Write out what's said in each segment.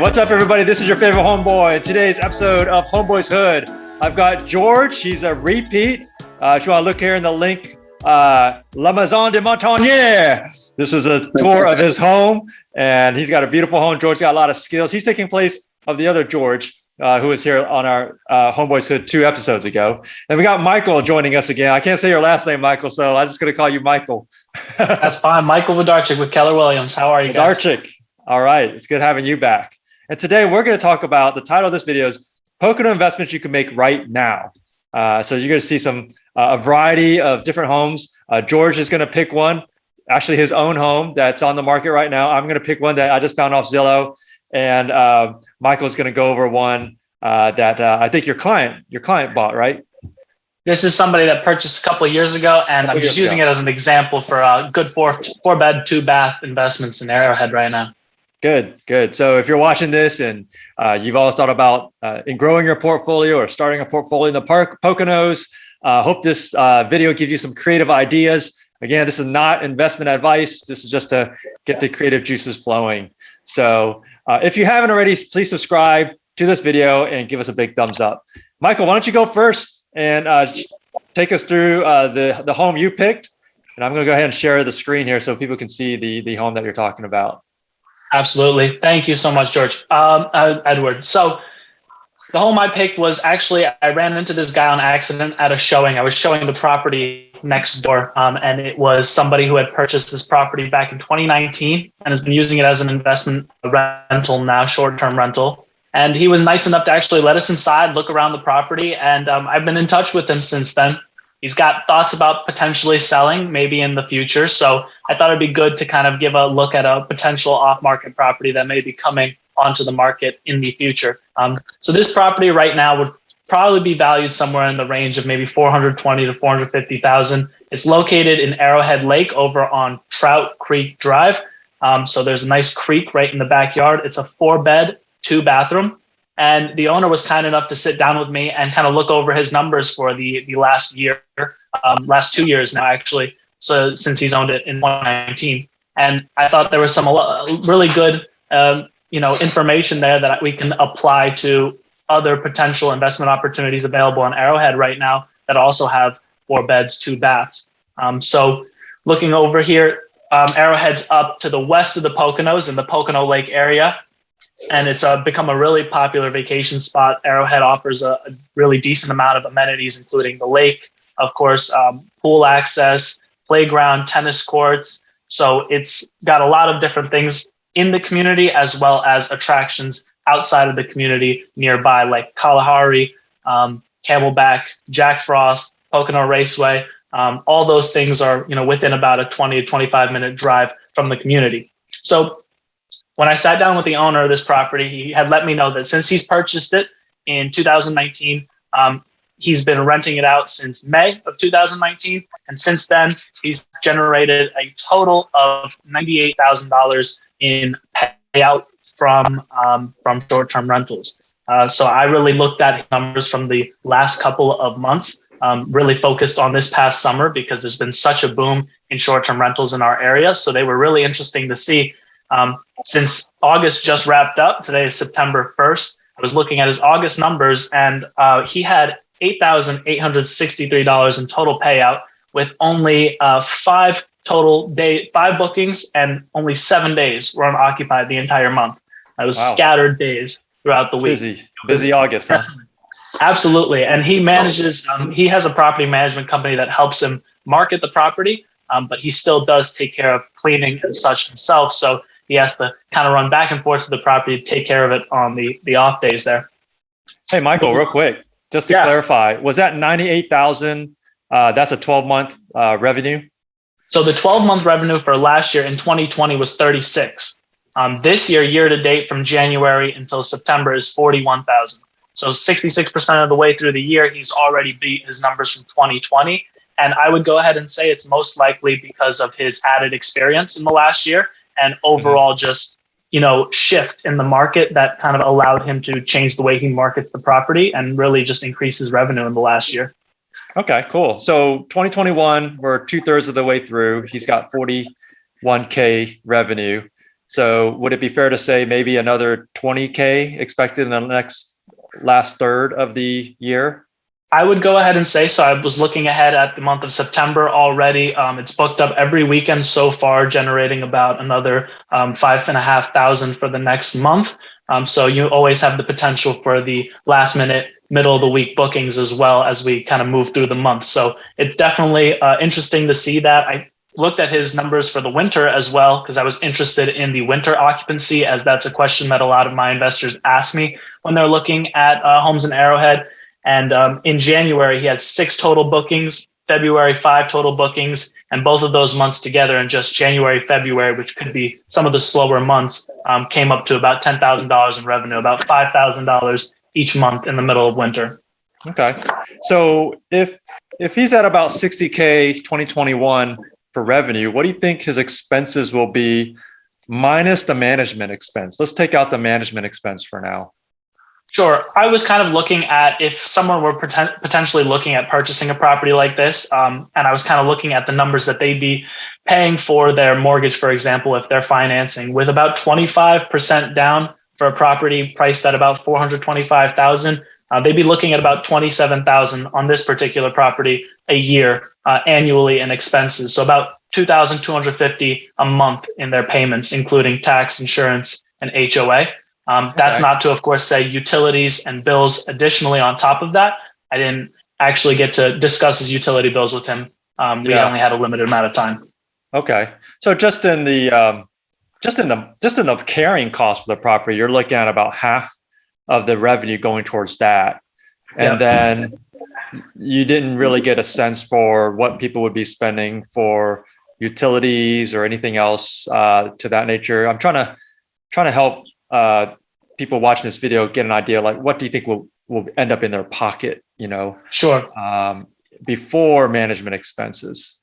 what's up, everybody? This is your favorite homeboy. Today's episode of Homeboy's Hood. I've got George. He's a repeat. If you want to look here in the link, La Maison de Montagne. This is a tour of his home, and he's got a beautiful home. George's got a lot of skills. He's taking place of the other George, who was here on our Homeboy's Hood 2 episodes ago. And we got Michael joining us again. I can't say your last name, Michael, so I'm just going to call you Michael. That's fine. Michael Vodarchik with Keller Williams. How are you guys? Vodarchik. All right. It's good having you back. And today we're going to talk about, the title of this video is Pocono Investments You Can Make Right Now. So you're going to see a variety of different homes. George is going to pick one, actually his own home that's on the market right now. I'm going to pick one that I just found off Zillow. And Michael's going to go over one that I think your client bought, right? This is somebody that purchased a couple of years ago, and I'm just using it as an example for good four bed, 2-bath investments in Arrowhead right now. Good. So if you're watching this and you've always thought about in growing your portfolio or starting a portfolio in the Poconos, hope this video gives you some creative ideas. Again, this is not investment advice. This is just to get the creative juices flowing. So if you haven't already, please subscribe to this video and give us a big thumbs up. Michael, why don't you go first and take us through the home you picked? And I'm going to go ahead and share the screen here so people can see the home that you're talking about. Absolutely. Thank you so much, George. Edward. So the home I picked was actually, I ran into this guy on accident at a showing. I was showing the property next door, and it was somebody who had purchased this property back in 2019 and has been using it as an investment rental now, short-term rental. And he was nice enough to actually let us inside, look around the property, and I've been in touch with him since then. He's got thoughts about potentially selling maybe in the future. So I thought it'd be good to kind of give a look at a potential off-market property that may be coming onto the market in the future. So this property right now would probably be valued somewhere in the range of maybe $420,000 to $450,000. It's located in Arrowhead Lake over on Trout Creek Drive. So there's a nice creek right in the backyard. It's a 4-bed, 2-bathroom. And the owner was kind enough to sit down with me and kind of look over his numbers for the last year, last 2 years now, actually. So since he's owned it in 2019. And I thought there was some really good, information there that we can apply to other potential investment opportunities available in Arrowhead right now that also have 4 beds, 2 baths. So looking over here, Arrowhead's up to the west of the Poconos in the Pocono Lake area. And it's become a really popular vacation spot. Arrowhead offers a really decent amount of amenities, including the lake, of course, pool access, playground, tennis courts. So it's got a lot of different things in the community, as well as attractions outside of the community nearby, like Kalahari, Camelback, Jack Frost, Pocono Raceway. All those things are, within about a 20 to 25-minute drive from the community. So when I sat down with the owner of this property, he had let me know that since he's purchased it in 2019, he's been renting it out since May of 2019. And since then, he's generated a total of $98,000 in payout from short-term rentals. So I really looked at numbers from the last couple of months, really focused on this past summer because there's been such a boom in short-term rentals in our area. So they were really interesting to see. Since August just wrapped up, today is September 1st, I was looking at his August numbers, and he had $8,863 in total payout with only 5 bookings, and only 7 days were unoccupied the entire month. It was scattered days throughout the week. Busy August, huh? Absolutely. And he manages, he has a property management company that helps him market the property, but he still does take care of cleaning and such himself. So he has to kind of run back and forth to the property to take care of it on the off days there. Hey, Michael, real quick, just to clarify, was that $98,000? That's a 12-month revenue? So the 12-month revenue for last year in 2020 was 36. This year to date from January until September is 41,000. So 66% of the way through the year, he's already beat his numbers from 2020. And I would go ahead and say it's most likely because of his added experience in the last year and overall just, shift in the market that kind of allowed him to change the way he markets the property and really just increase his revenue in the last year. Okay, cool. So 2021, we're 2/3 of the way through. He's got 41K revenue. So would it be fair to say maybe another 20K expected in the last third of the year? I would go ahead and say so. I was looking ahead at the month of September already. It's booked up every weekend so far, generating about another 5,500 for the next month. So you always have the potential for the last minute, middle of the week bookings as well as we kind of move through the month. So it's definitely interesting to see that. I looked at his numbers for the winter as well, because I was interested in the winter occupancy, as that's a question that a lot of my investors ask me when they're looking at homes in Arrowhead. And in January, he had 6 total bookings, February 5 total bookings, and both of those months together in just January, February, which could be some of the slower months, came up to about $10,000 in revenue, about $5,000 each month in the middle of winter. Okay. So if he's at about 60K 2021 for revenue, what do you think his expenses will be minus the management expense? Let's take out the management expense for now. Sure. I was kind of looking at if someone were potentially looking at purchasing a property like this, and I was kind of looking at the numbers that they'd be paying for their mortgage, for example, if they're financing with about 25% down for a property priced at about $425,000. They'd be looking at about $27,000 on this particular property a year annually in expenses. So about $2,250 a month in their payments, including tax, insurance, and HOA. That's not to, of course, say utilities and bills additionally on top of that. I didn't actually get to discuss his utility bills with him. We only had a limited amount of time. Okay. So just in the carrying cost for the property, you're looking at about half of the revenue going towards that. And then you didn't really get a sense for what people would be spending for utilities or anything else to that nature. I'm trying to help people watching this video get an idea, like what do you think will end up in their pocket, Sure. Before management expenses.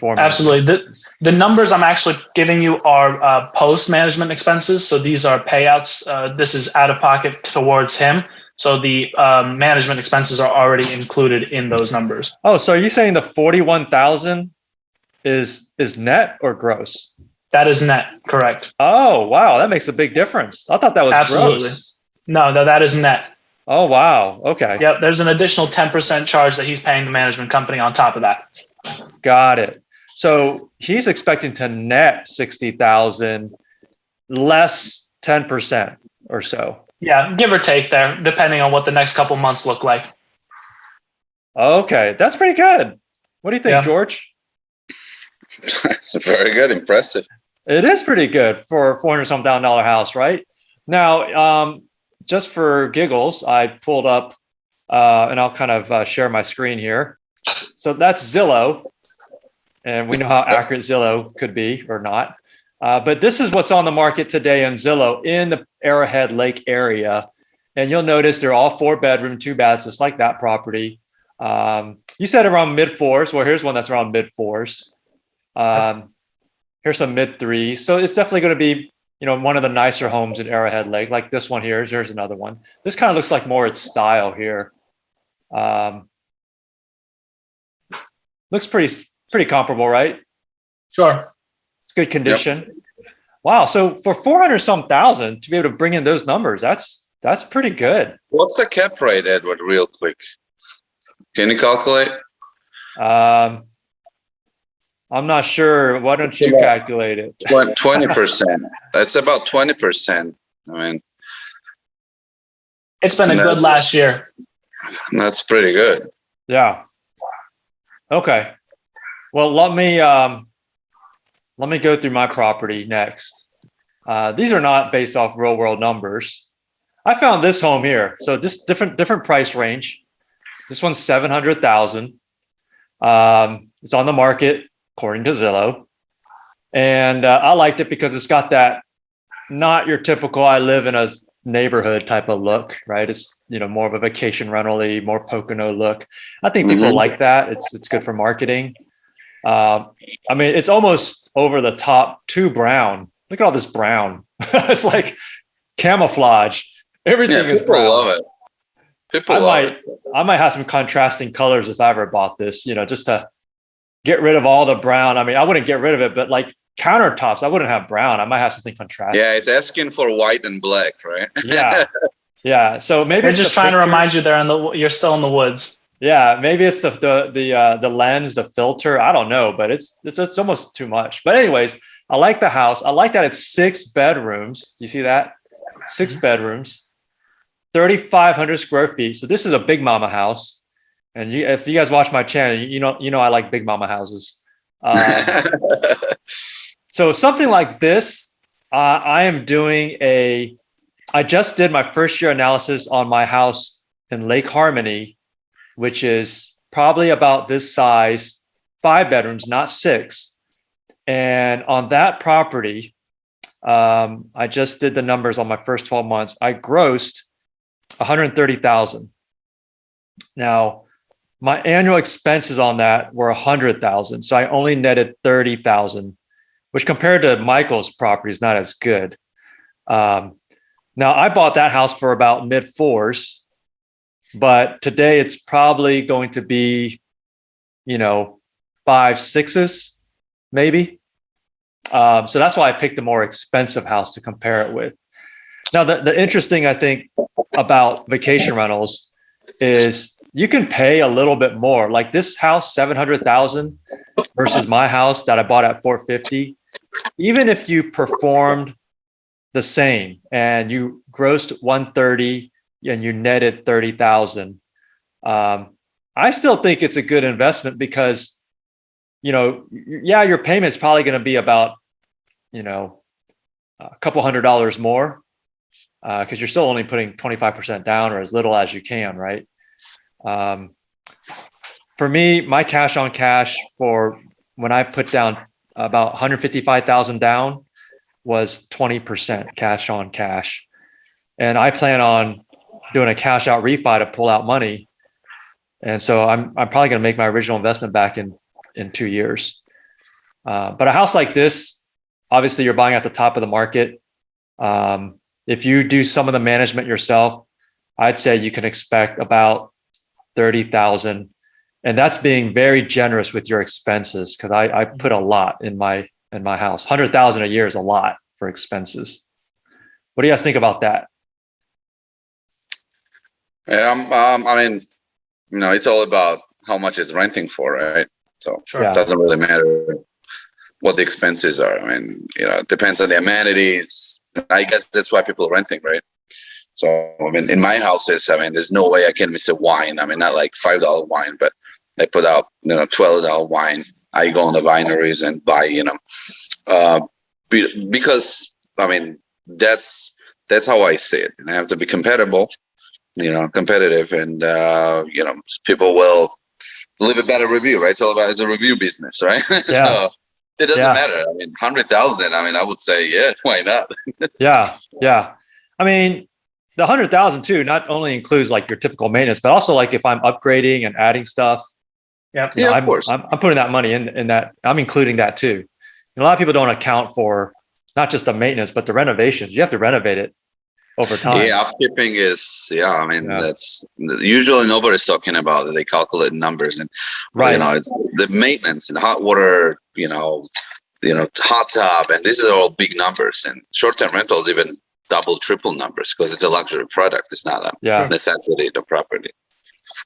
Absolutely. The numbers I'm actually giving you are post management expenses. So these are payouts. This is out of pocket towards him. So the management expenses are already included in those numbers. Oh, so are you saying the 41,000 is net or gross? That is net, correct. Oh, wow. That makes a big difference. I thought that was gross. No, that is net. Oh, wow. Okay. Yep. There's an additional 10% charge that he's paying the management company on top of that. Got it. So he's expecting to net 60,000 less 10% or so. Yeah, give or take there, depending on what the next couple months look like. Okay. That's pretty good. What do you think, George? Very good. Impressive. It is pretty good for a $400,000 house, right? Now, just for giggles, I pulled up, and I'll kind of share my screen here. So that's Zillow, and we know how accurate Zillow could be or not. But this is what's on the market today on Zillow in the Arrowhead Lake area. And you'll notice they're all 4-bedroom, 2 baths, just like that property. You said around mid-4s. Well, here's one that's around mid-4s. Here's some mid-3s. So it's definitely going to be, one of the nicer homes in Arrowhead Lake, like this one here. Here's another one. This kind of looks like more its style here. Looks pretty comparable, right? Sure. It's good condition. Yep. Wow. So for 400-some thousand to be able to bring in those numbers, that's pretty good. What's the cap rate, Edward, real quick? Can you calculate? I'm not sure. Why don't you calculate it? 20%. That's about 20%. I mean, it's been a good last year. That's pretty good. Yeah. Okay. Well, let me go through my property next. These are not based off real world numbers. I found this home here. So this different price range. This one's 700,000. It's on the market according to Zillow. And I liked it because it's got that not your typical I live in a neighborhood type of look, right? It's, more of a vacation rental-y, more Pocono look. I think people like that. It's good for marketing. I mean, it's almost over the top too brown. Look at all this brown. It's like camouflage. Everything is brown. People love it. I might have some contrasting colors if I ever bought this, just to get rid of all the brown. I mean, I wouldn't get rid of it, but like countertops. I wouldn't have brown. I might have something contrasting. Yeah, it's asking for white and black, right? Yeah. Yeah. So maybe They're it's just the trying to remind pictures. you you're still in the woods. Yeah, maybe it's the lens, the filter. I don't know, but it's almost too much. But anyways, I like the house. I like that it's 6 bedrooms. You see that? 6 bedrooms, 3,500 square feet. So this is a big mama house. And if you guys watch my channel, you know I like big mama houses. So something like this, I am doing I just did my first year analysis on my house in Lake Harmony, which is probably about this size, 5 bedrooms, not 6. And on that property, I just did the numbers on my first 12 months. I grossed $130,000. Now, my annual expenses on that were $100,000. So I only netted $30,000, which compared to Michael's property is not as good. Now I bought that house for about mid 4s. But today it's probably going to be, 5, 6s, maybe. So that's why I picked a more expensive house to compare it with. Now, the interesting, I think, about vacation rentals is you can pay a little bit more. Like this house, $700,000 versus my house that I bought at $450. Even if you performed the same and you grossed $130,000 and you netted $30,000. I still think it's a good investment because, your payment's probably going to be about, a couple $100 more because you're still only putting 25% down or as little as you can, right? For me, my cash on cash for when I put down about 155,000 down was 20% cash on cash. And I plan on doing a cash out refi to pull out money. And so I'm probably going to make my original investment back in 2 years. But a house like this, obviously you're buying at the top of the market. If you do some of the management yourself, I'd say you can expect about 30,000. And that's being very generous with your expenses because I put a lot in my house. 100,000 a year is a lot for expenses. What do you guys think about that? It's all about how much it's renting for, right? So Sure. It doesn't really matter what the expenses are. It depends on the amenities. I guess that's why people are renting, right? So, in my houses, there's no way I can miss a wine. Not like $5 wine, but I put out, $12 wine. I go on the wineries and buy, because, that's how I see it. And I have to be compatible. Competitive and, people will leave a better review, right? It's all about, it's a review business, right? Yeah. So it doesn't matter. 100,000, I would say, yeah, why not? Yeah. The 100,000 too, not only includes like your typical maintenance, but also like if I'm upgrading and adding stuff. Yeah. Of course. I'm putting that money in that. I'm including that too. A lot of people don't account for not just the maintenance, but the renovations. You have to renovate it over time. Yeah, upkeeping is, that's usually nobody's talking about it. They calculate numbers and, right. It's the maintenance and hot water, hot tub, and these are all big numbers. And short-term rentals even double, triple numbers because it's a luxury product. It's not a necessity of the property.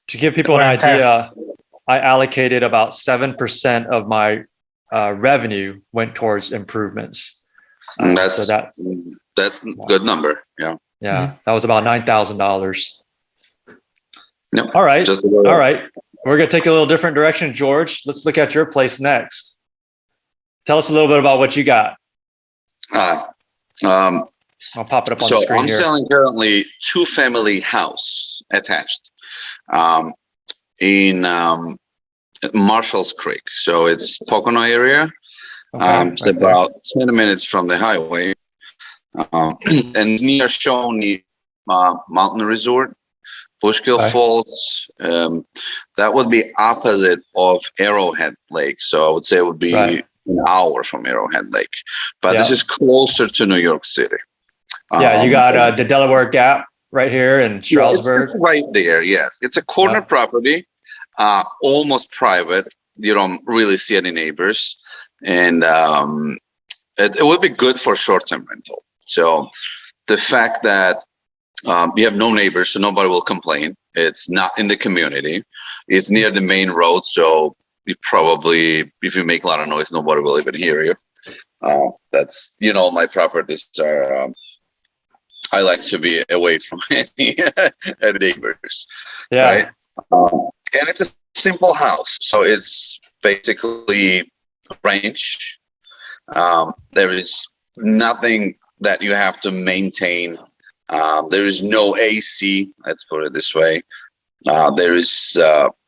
To give people an idea, I allocated about 7% of my revenue went towards improvements. That's a good number. Yeah. Yeah. That was about $9,000. Yep. All right. All right. We're going to take a little different direction, George. Let's look at your place next. Tell us a little bit about what you got. I'll pop it up on the screen I'm here. selling currently 2-family house attached in Marshall's Creek. So it's Poconos area. It's right about 10 minutes from the highway. And near Shawnee Mountain Resort, Bushkill Falls. That would be opposite of Arrowhead Lake. So I would say it would be an hour from Arrowhead Lake. But this is closer to New York City. You got the Delaware Gap right here in Stroudsburg. It's right there, yes. It's a corner property, almost private. You don't really see any neighbors. And it would be good for short-term rental. So the fact that you have no neighbors, so nobody will complain. It's not in the community. It's near the main road, so you probably, if you make a lot of noise, nobody will even hear you. That's, my properties are, I like to be away from any neighbors. Yeah. Right? And it's a simple house. So it's basically range. There is nothing that you have to maintain. There is no AC, let's put it this way. There is,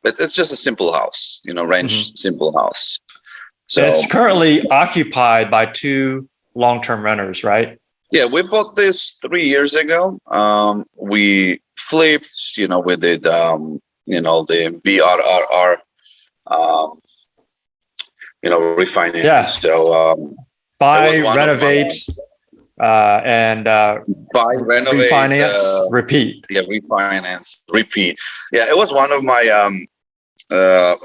it's just a simple house, ranch, simple house. So it's currently occupied by 2 long-term renters, right? Yeah, we bought this 3 years ago. We flipped, we did, the BRRR, refinancing. Yeah. So buy, renovate, and buy, renovate, refinance, repeat. Yeah, refinance, repeat. Yeah, it was one of my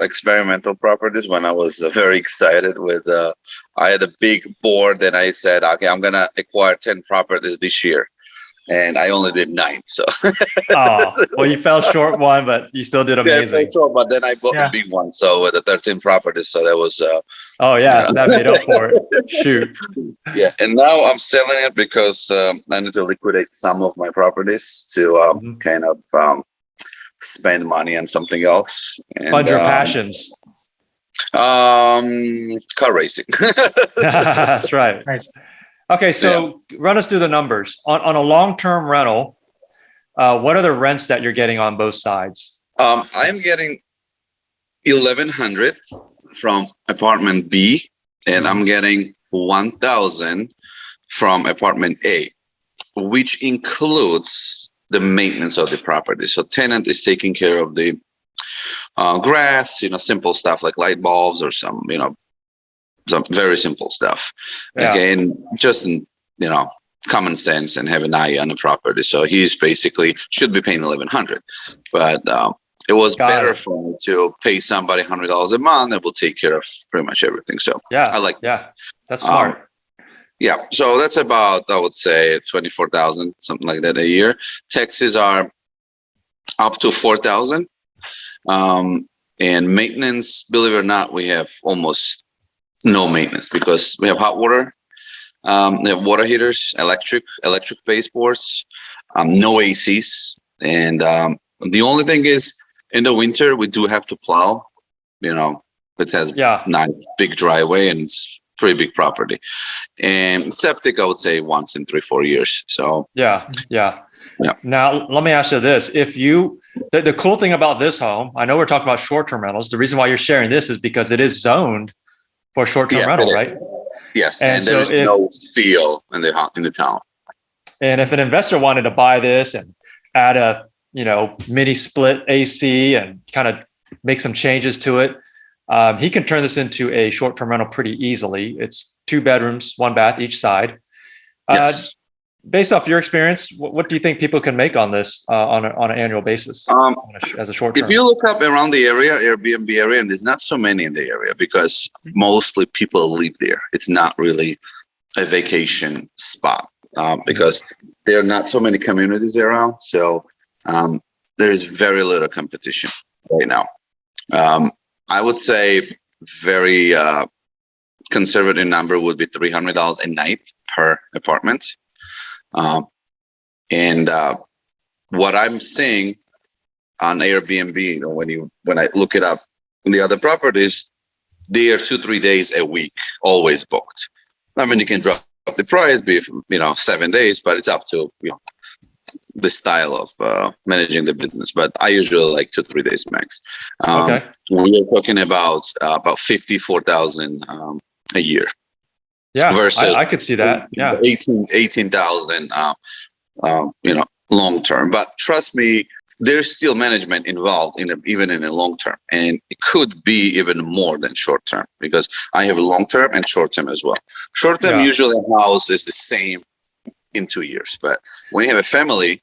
experimental properties when I was very excited with. I had a big board, and I said, okay, I'm gonna acquire 10 properties this year, and I only did 9. So, well, you fell short one, but you still did amazing. Yeah, so, but then I bought the big one, so with the 13 properties, so that was. That made up for it. Shoot. Yeah, and now I'm selling it because I need to liquidate some of my properties to kind of spend money on something else. And, fund your passions. Car racing. That's right. Nice. Okay, so run us through the numbers on a long-term rental. What are the rents that you're getting on both sides? I'm getting 1,100 from apartment B, and I'm getting 1,000 from apartment A, which includes the maintenance of the property. So tenant is taking care of the grass, simple stuff like light bulbs or some very simple stuff. Yeah. Again, just common sense and have an eye on the property. So he's basically should be paying 1,100, but it was better for me to pay somebody $100 a month that will take care of pretty much everything. So I like. Yeah, that's smart. Yeah, so that's about, I would say, 24,000, something like that a year. Taxes are up to 4,000. And maintenance, believe it or not, we have almost no maintenance because we have hot water, we have water heaters, electric baseboards, no ACs. And the only thing is, in the winter, we do have to plow, it has nice big driveway and it's pretty big property. And septic, I would say once in 3-4 years. So yeah. Now let me ask you this: if the cool thing about this home, I know we're talking about short-term rentals. The reason why you're sharing this is because it is zoned for short-term rental, right? Yes, and so there's no feel in the town. And if an investor wanted to buy this and add a mini split AC and kind of make some changes to it, he can turn this into a short-term rental pretty easily. It's 2 bedrooms, 1 bath each side. Yes. Based off your experience, what do you think people can make on this on an annual basis as a short term? If you look up around the area, Airbnb area, and there's not so many in the area because mostly people live there. It's not really a vacation spot because there are not so many communities around. So there's very little competition right now. I would say very conservative number would be $300 a night per apartment. And what I'm seeing on Airbnb, when I look it up, the other properties, they are 2-3 days a week, always booked. I mean, you can drop the price, be 7 days, but it's up to the style of managing the business. But I usually like 2-3 days max. Okay, we are talking about 54,000 a year. Yeah, I could see that. Yeah, 18,000, long term. But trust me, there's still management involved even in a long term, and it could be even more than short term because I have a long term and short term as well. Short term usually a house is the same in 2 years, but when you have a family,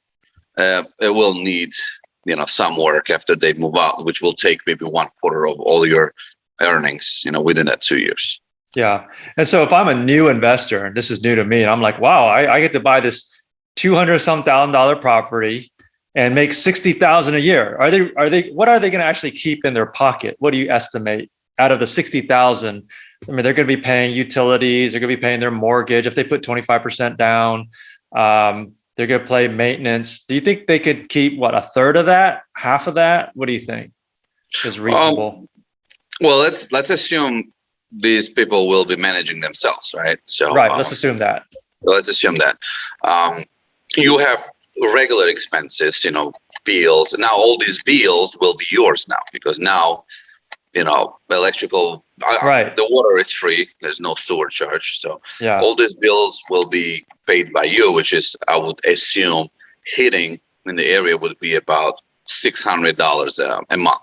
it will need some work after they move out, which will take maybe 1/4 of all your earnings, within that 2 years. Yeah. And so if I'm a new investor, and this is new to me, and I'm like, wow, I get to buy this $200,000 property and make 60,000 a year. What are they going to actually keep in their pocket? What do you estimate out of the 60,000? I mean, they're going to be paying utilities. They're going to be paying their mortgage. If they put 25% down, they're going to pay maintenance. Do you think they could keep a third of that, half of that? What do you think is reasonable? Well, let's assume these people will be managing themselves, right? So right. Let's assume that. Let's assume that you have regular expenses, bills. Now all these bills will be yours now because now, electrical, right. The water is free. There's no sewer charge. So yeah. all these bills will be paid by you, which is, I would assume, hitting in the area would be about $600 a month.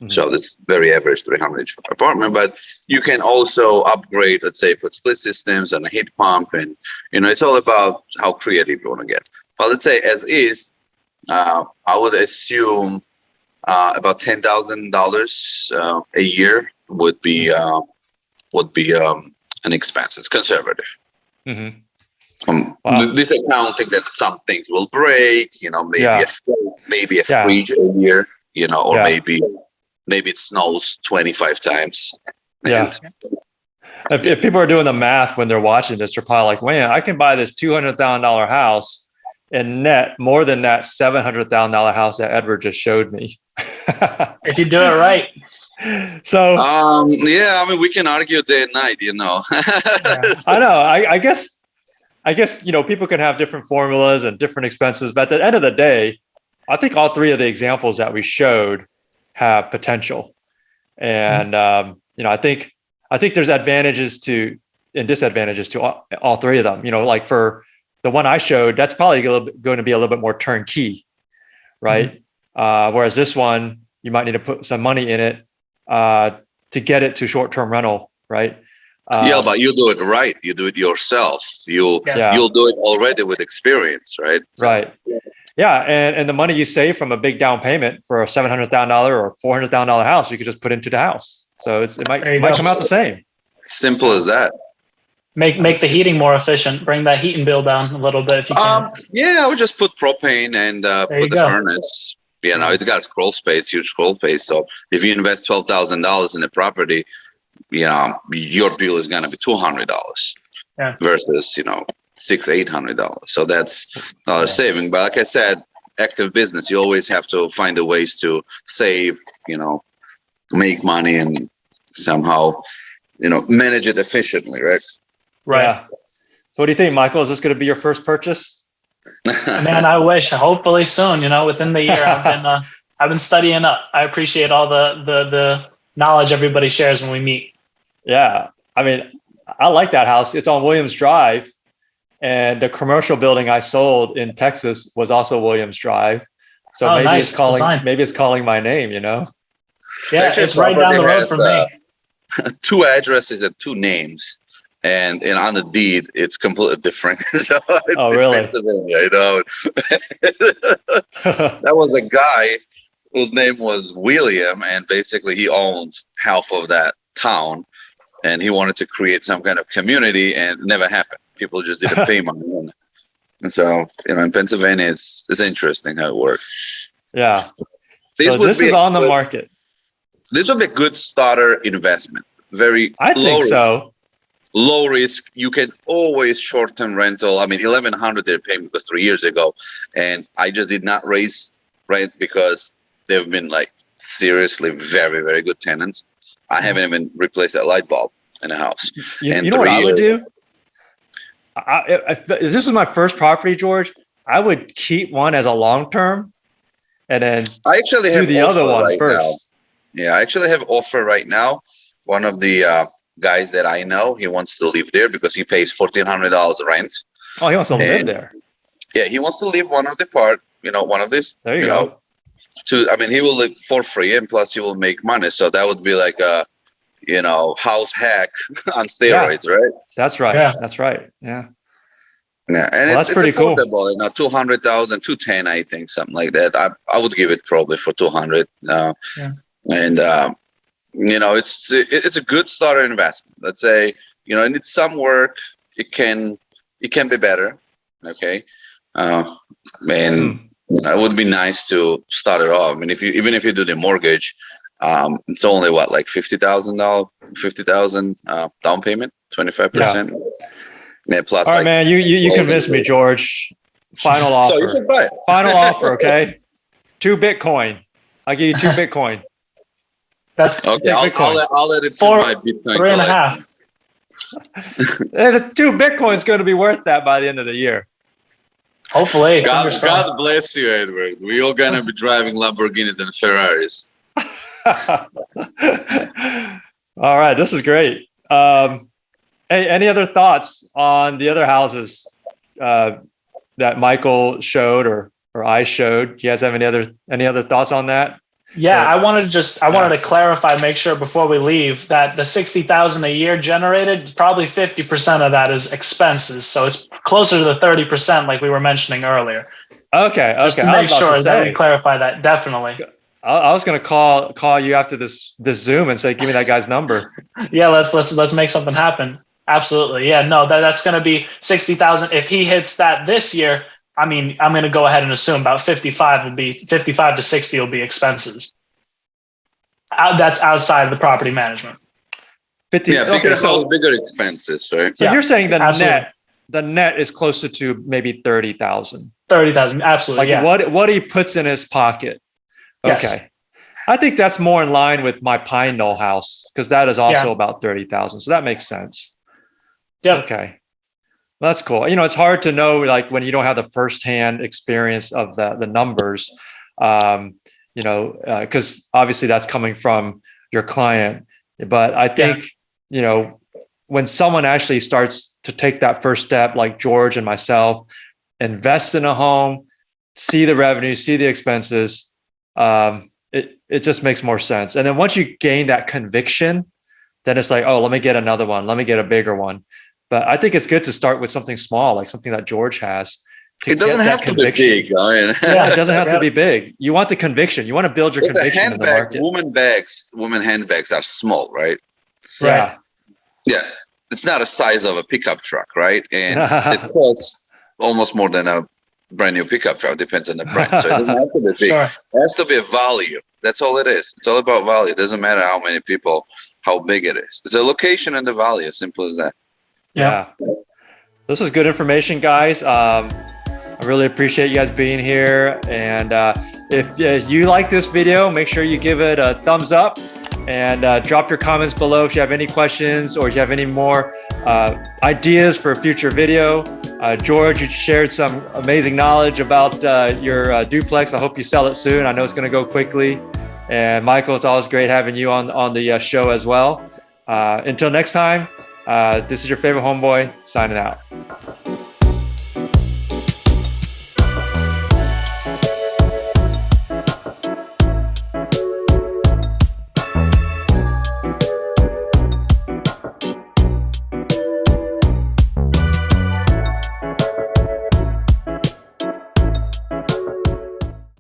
Mm-hmm. So that's very average 300 apartment, but you can also upgrade, let's say, for split systems and a heat pump, and it's all about how creative you want to get. But let's say as is, I would assume about $10,000 a year would be an expense. It's conservative. Mm-hmm. Wow. This accounting that some things will break, maybe a fridge a year, or maybe it snows 25 times. Yeah. If people are doing the math when they're watching this, they're probably like, man, I can buy this $200,000 house and net more than that $700,000 house that Edward just showed me. If you do it right. So, we can argue day and night, Yeah. I know. I guess, people can have different formulas and different expenses, but at the end of the day, I think all three of the examples that we showed have potential. And, I think there's advantages and disadvantages to all three of them. Like for the one I showed, that's probably going to be a little bit more turnkey, right? Mm-hmm. Whereas this one, you might need to put some money in it to get it to short-term rental, right? But you do it right. You do it yourself. You'll do it already with experience, right? So. Right. Yeah, and the money you save from a big down payment for a $700,000 or $400,000 house, you could just put into the house. So it might come out the same. Simple as that. Make the heating more efficient. Bring that heating bill down a little bit if you can. I would just put propane and put the furnace. It's got huge scroll space. So if you invest $12,000 in the property, your bill is going to be $200 versus $600-800. So that's another saving. But like I said, active business, you always have to find the ways to save, make money and somehow, manage it efficiently, right? Right. Yeah. So what do you think, Michael? Is this going to be your first purchase? Man, I wish. Hopefully soon. Within the year, I've been studying up. I appreciate all the knowledge everybody shares when we meet. Yeah, I mean, I like that house. It's on Williams Drive, and the commercial building I sold in Texas was also Williams Drive. So maybe nice. It's calling my name. Yeah, it's right down the road from me. 2 addresses and 2 names. And on the deed, it's completely different. So it's really? Pennsylvania, That was a guy whose name was William, and basically he owned half of that town, and he wanted to create some kind of community, and it never happened. People just didn't pay money. And so, in Pennsylvania, it's interesting how it works. Yeah. So this is on the market. This would be a good starter investment. I think so. Low risk. You can always short-term rental. I mean, $1,100 they're paying because 3 years ago, and I just did not raise rent because they've been seriously very, very good tenants. I haven't even replaced that light bulb in a house. You know what I would do? If this was my first property, George, I would keep one as a long-term, and then I actually have do the other one first. Now. Yeah, I actually have offer right now. One of the guys that I know, he wants to live there because he pays $1,400 rent. Oh, he wants to live there. Yeah, he wants to live one of the part, one of this. There you go. He will live for free, and plus he will make money. So that would be like a, house hack on steroids, right? That's right. Yeah. That's right. Yeah. Yeah, and that's pretty cool. 200,000, 210, I think, something like that. I would give it probably for 200. And it's a good starter investment. Let's say, it needs some work. It can be better. Okay. And it would be nice to start it off. I mean, even if you do the mortgage, it's only like $50,000 down payment, 25%. Yeah. Plus, all right, man, you convinced me, George. Final offer. So you should buy it. Final offer, okay? 2 Bitcoin. I'll give you 2 Bitcoin. That's okay. I'll add it to my Bitcoin. 3.5. The 2 Bitcoin is going to be worth that by the end of the year. Hopefully. God bless you, Edward. We're all going to be driving Lamborghinis and Ferraris. All right, this is great. Hey, any other thoughts on the other houses that Michael showed or I showed? Do you guys have any other thoughts on that? Yeah, I wanted to clarify, make sure before we leave that the 60,000 a year generated, probably 50% of that is expenses. So it's closer to the 30% like we were mentioning earlier. Okay. Just to make sure that we clarify that, definitely. I was going to call you after this Zoom and say, give me that guy's number. Yeah, let's make something happen. Absolutely. Yeah, no, that's going to be 60,000. If he hits that this year, I mean, I'm going to go ahead and assume about 55 to 60 will be expenses. That's outside of the property management. 50. Yeah, bigger expenses, right? So you're saying the net is closer to maybe 30,000. 30,000, absolutely. Like what he puts in his pocket. Yes. Okay. I think that's more in line with my Pine Knoll house because that is also about 30,000. So that makes sense. Yeah. Okay. That's cool. It's hard to know, like when you don't have the firsthand experience of the numbers, because obviously that's coming from your client. But I think, when someone actually starts to take that first step, like George and myself, invest in a home, see the revenue, see the expenses, it just makes more sense. And then once you gain that conviction, then it's like, oh, let me get another one. Let me get a bigger one. But I think it's good to start with something small, like something that George has. It doesn't have to be big. It doesn't have to be big. You want the conviction. You want to build your conviction in the market. Women handbags are small, right? Yeah. Yeah. It's not a size of a pickup truck, right? And it costs almost more than a brand new pickup truck. Depends on the brand. So it doesn't have to be big. Sure. It has to be a value. That's all it is. It's all about value. It doesn't matter how many people, how big it is. It's a location and the value. As simple as that. Yeah. This is good information, guys. I really appreciate you guys being here. And if you like this video, make sure you give it a thumbs up and drop your comments below if you have any questions or if you have any more ideas for a future video. George, you shared some amazing knowledge about your duplex. I hope you sell it soon. I know it's going to go quickly. And Michael, it's always great having you on the show as well. Until next time. This is your favorite homeboy signing out.